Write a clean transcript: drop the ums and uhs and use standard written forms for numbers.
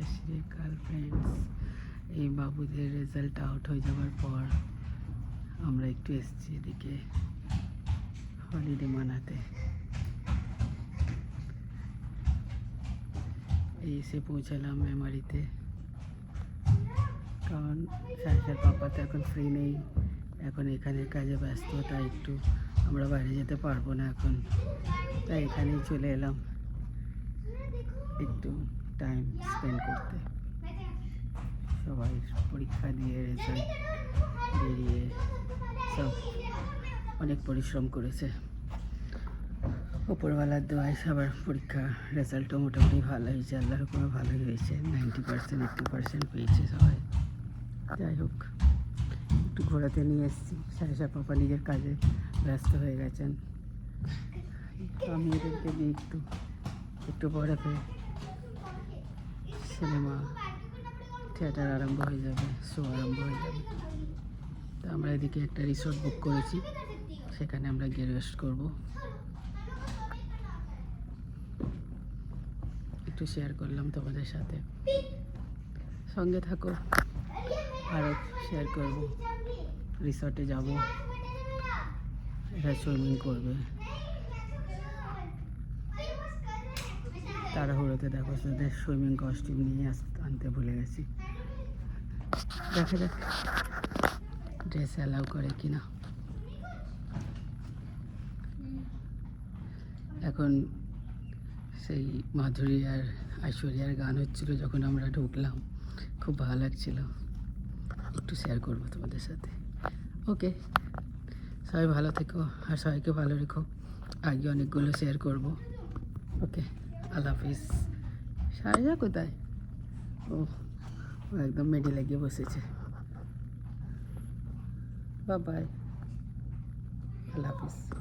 সত শ্রী আকাল ফ্রেন্ডস। এই বাবুদের রেজাল্ট আউট হয়ে যাওয়ার পর আমরা একটু এসেছি এদিকে হলিডে মানাতে। এই এসে পৌঁছালাম মেমারিতে, কারণ সাহেবের পাপা তো এখন ফ্রি নেই, এখন এখানে কাজে ব্যস্ত, তাই একটু আমরা বাইরে যেতে পারবো না এখন, তাই এখানেই চলে এলাম একটু টাইম স্পেন্ড করতে। সবাই পরীক্ষা দিয়ে রেজাল্ট বেরিয়ে সব অনেক পরিশ্রম করেছে। ওপরওয়ালার দোয়ায় সবার পরীক্ষা রেজাল্টও মোটামুটি ভালো হয়েছে, আল্লাহর উপরে ভালোই হয়েছে, 90% 80% পেয়েছে সবাই। যাই হোক, একটু ঘোরাতে নিয়ে এসেছি। সাহেব পাপা নিজের কাজে ব্যস্ত হয়ে গেছেন, আমি এদেরকে দিয়ে একটু পরে সিনেমা থিয়েটার আরম্ভ হয়ে যাবে, শো আরম্ভ হয়ে যাবে। তো আমরা এদিকে একটা রিসোর্ট বুক করেছি, সেখানে আমরা গিয়ে রেস্ট করবো। একটু শেয়ার করলাম তোমাদের সাথে, সঙ্গে থাকো, আরও শেয়ার করব। রিসর্টে যাব, এরা সুইমিং করবে, তাড়াহুড়োতে দেখো তাদের সুইমিং কস্টিউম নিয়ে আনতে ভুলে গেছি। দেখা যাক ড্রেস অ্যালাউ করে কিনা। এখন সেই মাধুরী আর ঐশ্বরিয়ার গান হচ্ছিল যখন আমরা ঢুকলাম, খুব ভালো লাগছিল, একটু শেয়ার করবো তোমাদের সাথে। ওকে, সবাই ভালো থেকো আর সবাইকে ভালো রেখো, আগে অনেকগুলো শেয়ার করব। ওকে, আল্লাহ হাফিজ। সারা কোথায়? ও একদম মেডে লাগিয়ে বসেছে। বাই বাই, আল্লাহ হাফিজ।